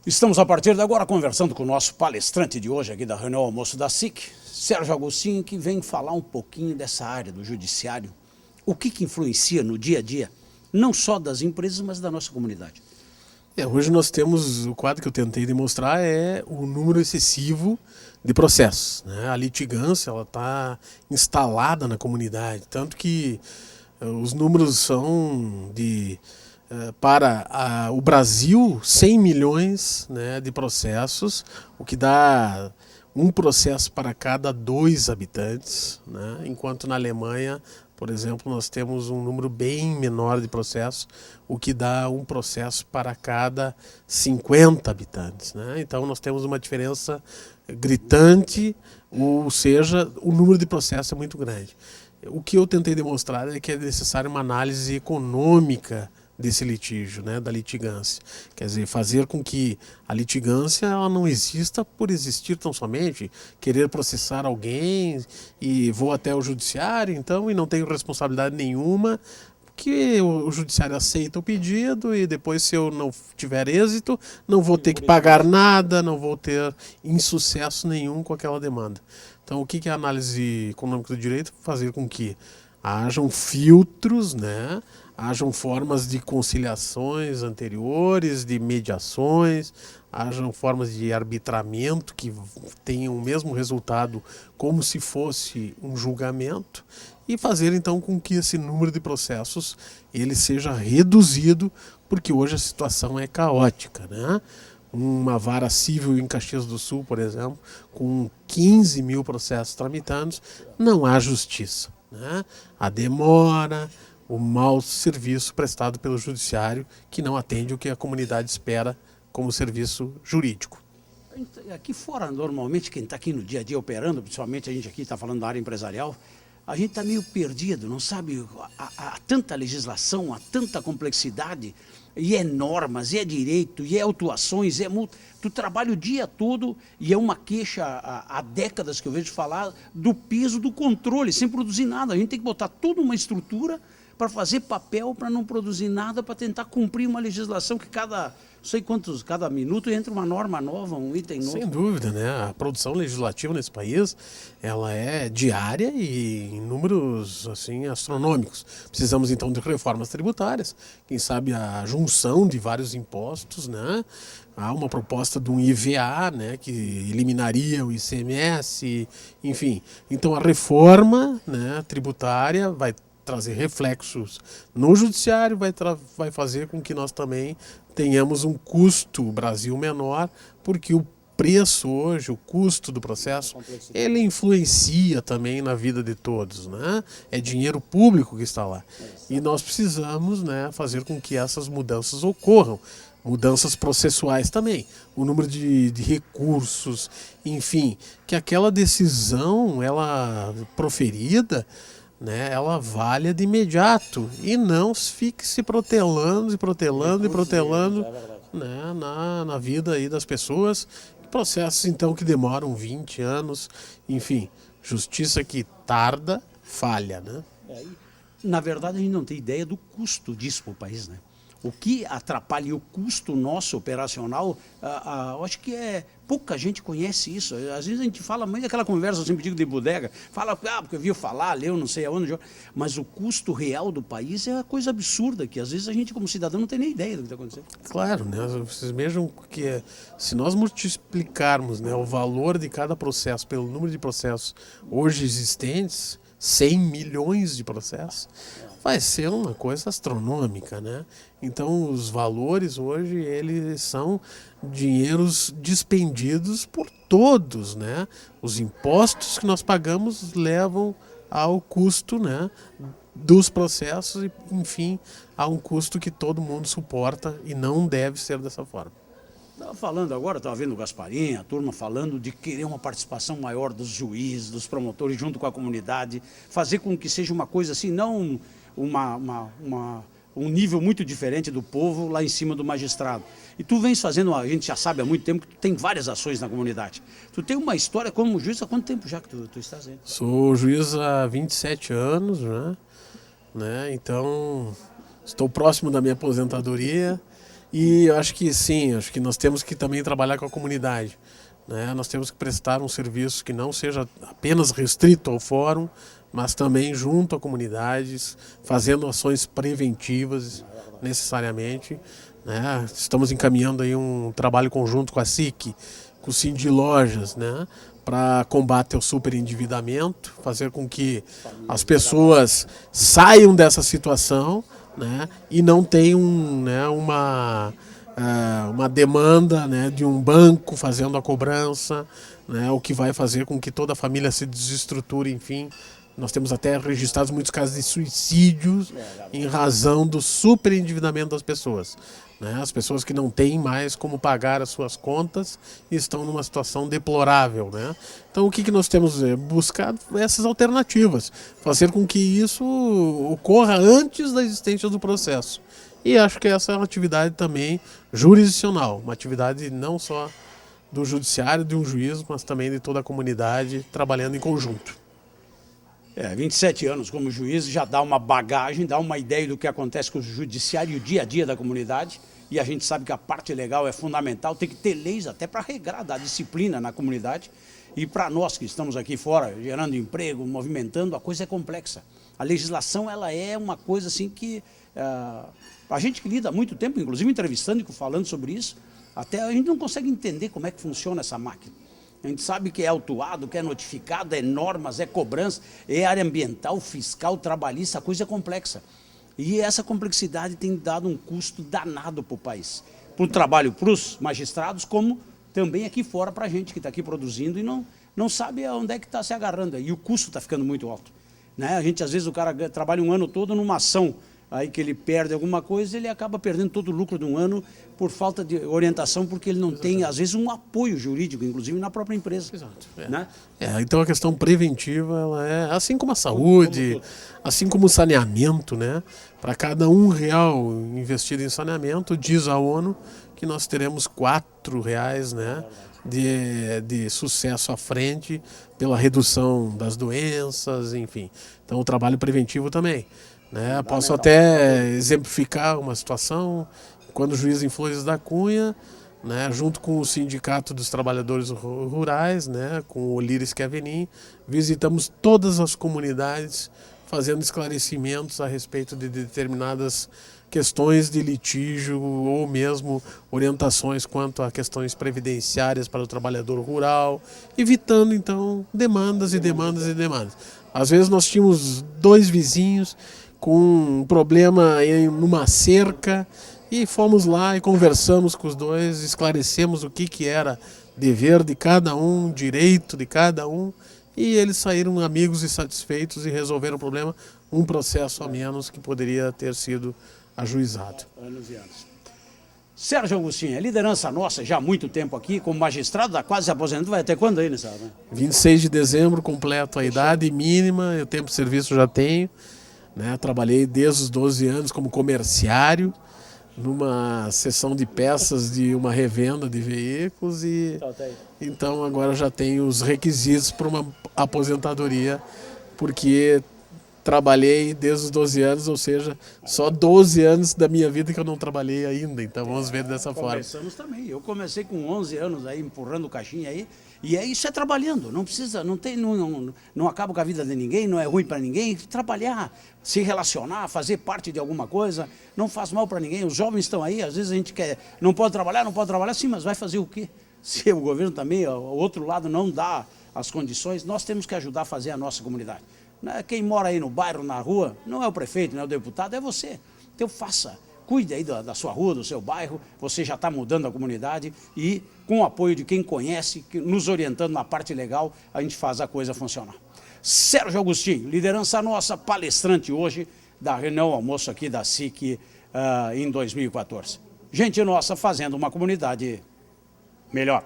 Estamos a partir de agora conversando com o nosso palestrante de hoje aqui da reunião almoço da SIC, Sérgio Agostinho, que vem falar um pouquinho dessa área do judiciário, o que influencia no dia a dia, não só das empresas, mas da nossa comunidade. Hoje nós temos, o quadro que eu tentei demonstrar é o número excessivo de processos, né? A litigância está instalada na comunidade, tanto que os números são para o Brasil, 100 milhões, né, de processos, o que dá um processo para cada 2 habitantes, né? Enquanto na Alemanha, por exemplo, nós temos um número bem menor de processos, o que dá um processo para cada 50 habitantes, né? Então nós temos uma diferença gritante, ou seja, o número de processos é muito grande. O que eu tentei demonstrar é que é necessária uma análise econômica desse litígio, né, da litigância. Quer dizer, fazer com que a litigância ela não exista por existir tão somente, querer processar alguém e vou até o judiciário, então, e não tenho responsabilidade nenhuma, que o judiciário aceita o pedido e depois, se eu não tiver êxito, não vou ter que pagar nada, não vou ter insucesso nenhum com aquela demanda. Então, o que é a análise econômica do direito? Fazer com que hajam filtros, né? Hajam formas de conciliações anteriores, de mediações, hajam formas de arbitramento que tenham o mesmo resultado como se fosse um julgamento e fazer então com que esse número de processos ele seja reduzido, porque hoje a situação é caótica, né? Uma vara civil em Caxias do Sul, por exemplo, com 15 mil processos tramitando, não há justiça, né? A demora, o mau serviço prestado pelo judiciário, que não atende o que a comunidade espera como serviço jurídico. Aqui fora, normalmente, quem está aqui no dia a dia operando, principalmente a gente aqui está falando da área empresarial, a gente está meio perdido, não sabe, há tanta legislação, há tanta complexidade, e é normas, e é direito, e é autuações, é multa. Tu trabalha o dia todo e é uma queixa há décadas que eu vejo falar do peso do controle, sem produzir nada. A gente tem que botar toda uma estrutura para fazer papel, para não produzir nada, para tentar cumprir uma legislação que cada minuto entra uma norma nova, um item novo. Sem dúvida, né? A produção legislativa nesse país, ela é diária e em números assim astronômicos. Precisamos então de reformas tributárias, quem sabe a junção de vários impostos, né? Há uma proposta de um IVA, né, que eliminaria o ICMS, enfim. Então a reforma, né, tributária vai trazer reflexos no judiciário, vai fazer com que nós também tenhamos um custo Brasil menor, porque o preço hoje, o custo do processo, ele influencia também na vida de todos, né? É dinheiro público que está lá. E nós precisamos, né, fazer com que essas mudanças ocorram. Mudanças processuais também, o número de recursos, enfim, que aquela decisão, ela proferida, né, ela valha de imediato e não fique se protelando e protelando e protelando, né, na vida aí das pessoas. Processos então que demoram 20 anos, enfim, justiça que tarda, falha, né? Na verdade, a gente não tem ideia do custo disso para o país, né? O que atrapalha o custo nosso operacional, eu acho que pouca gente conhece isso. Às vezes a gente fala muito daquela conversa, eu sempre digo de bodega, fala, porque eu vi falar, leu, não sei aonde, mas o custo real do país é uma coisa absurda, que às vezes a gente como cidadão não tem nem ideia do que está acontecendo. Claro, né? Vocês vejam que se nós multiplicarmos, né, o valor de cada processo pelo número de processos hoje existentes, 100 milhões de processos, vai ser uma coisa astronômica, né? Então os valores hoje eles são dinheiros dispendidos por todos, né? Os impostos que nós pagamos levam ao custo, né, dos processos e, enfim, a um custo que todo mundo suporta e não deve ser dessa forma. Estava falando agora, estava vendo o Gasparim, a turma falando de querer uma participação maior dos juízes, dos promotores, junto com a comunidade, fazer com que seja uma coisa assim, não um nível muito diferente do povo lá em cima do magistrado. E tu vens fazendo, a gente já sabe há muito tempo que tu tem várias ações na comunidade. Tu tem uma história como juiz, há quanto tempo já que tu estás aí? Sou juiz há 27 anos, né? Então estou próximo da minha aposentadoria E eu acho que sim, acho que nós temos que também trabalhar com a comunidade, né? Nós temos que prestar um serviço que não seja apenas restrito ao fórum, mas também junto a comunidades, fazendo ações preventivas necessariamente, né? Estamos encaminhando aí um trabalho conjunto com a SIC, com o Cindy Lojas, né? Para combate ao superendividamento, fazer com que as pessoas saiam dessa situação, né, e não tenham, né, uma demanda, né, de um banco fazendo a cobrança, né, o que vai fazer com que toda a família se desestruture, enfim. Nós temos até registrados muitos casos de suicídios em razão do superendividamento das pessoas, né? As pessoas que não têm mais como pagar as suas contas e estão numa situação deplorável, né? Então o que nós temos buscado? Essas alternativas, fazer com que isso ocorra antes da existência do processo. E acho que essa é uma atividade também jurisdicional, uma atividade não só do judiciário, de um juiz, mas também de toda a comunidade trabalhando em conjunto. 27 anos como juiz já dá uma bagagem, dá uma ideia do que acontece com o judiciário e o dia a dia da comunidade. E a gente sabe que a parte legal é fundamental, tem que ter leis até para regrar, dar disciplina na comunidade. E para nós que estamos aqui fora, gerando emprego, movimentando, a coisa é complexa. A legislação ela é uma coisa assim que a gente que lida há muito tempo, inclusive entrevistando e falando sobre isso, até a gente não consegue entender como é que funciona essa máquina. A gente sabe que é autuado, que é notificado, é normas, é cobrança, é área ambiental, fiscal, trabalhista, a coisa é complexa. E essa complexidade tem dado um custo danado para o país. Para o trabalho, para os magistrados, como também aqui fora para a gente que está aqui produzindo e não sabe onde é que está se agarrando. E o custo está ficando muito alto, né? A gente, às vezes, o cara trabalha um ano todo numa ação, aí que ele perde alguma coisa, ele acaba perdendo todo o lucro de um ano por falta de orientação, porque ele não tem, às vezes, um apoio jurídico, inclusive na própria empresa. Exato. Né? Então a questão preventiva, ela é assim como a saúde, assim como o saneamento, né? Para cada R$1 investido em saneamento, diz a ONU que nós teremos R$4, né, de sucesso à frente pela redução das doenças, enfim. Então o trabalho preventivo também. Né? Posso até exemplificar uma situação, quando o juiz em Flores da Cunha, né, junto com o Sindicato dos Trabalhadores Rurais, né, com o Olíris Kevenin, visitamos todas as comunidades fazendo esclarecimentos a respeito de determinadas questões de litígio ou mesmo orientações quanto a questões previdenciárias para o trabalhador rural, evitando então demandas e demandas e demandas. Às vezes nós tínhamos 2 vizinhos com um problema numa cerca e fomos lá e conversamos com os 2, esclarecemos o que era dever de cada um, direito de cada um, e eles saíram amigos e satisfeitos e resolveram o problema, um processo a menos que poderia ter sido ajuizado. Anos e anos. Sérgio Augustinho, a liderança nossa já há muito tempo aqui, como magistrado, está quase se aposentando, vai até quando aí, nessa? 26 de dezembro, completo a idade mínima, o tempo de serviço já tenho. Né, trabalhei desde os 12 anos como comerciário, numa seção de peças de uma revenda de veículos e então agora já tenho os requisitos para uma aposentadoria, porque trabalhei desde os 12 anos, ou seja, só 12 anos da minha vida que eu não trabalhei ainda, então vamos ver dessa forma. Começamos também, eu comecei com 11 anos aí, empurrando caixinha aí, e isso é trabalhando, não precisa, não acaba com a vida de ninguém, não é ruim para ninguém, trabalhar, se relacionar, fazer parte de alguma coisa, não faz mal para ninguém, os jovens estão aí, às vezes a gente quer, não pode trabalhar, sim, mas vai fazer o quê? Se o governo também, o outro lado não dá as condições, nós temos que ajudar a fazer a nossa comunidade. Quem mora aí no bairro, na rua, não é o prefeito, não é o deputado, é você. Então faça, cuide aí da sua rua, do seu bairro, você já está mudando a comunidade e com o apoio de quem conhece, nos orientando na parte legal, a gente faz a coisa funcionar. Sérgio Augustinho, liderança nossa, palestrante hoje da reunião almoço aqui da SIC em 2014. Gente nossa fazendo uma comunidade melhor.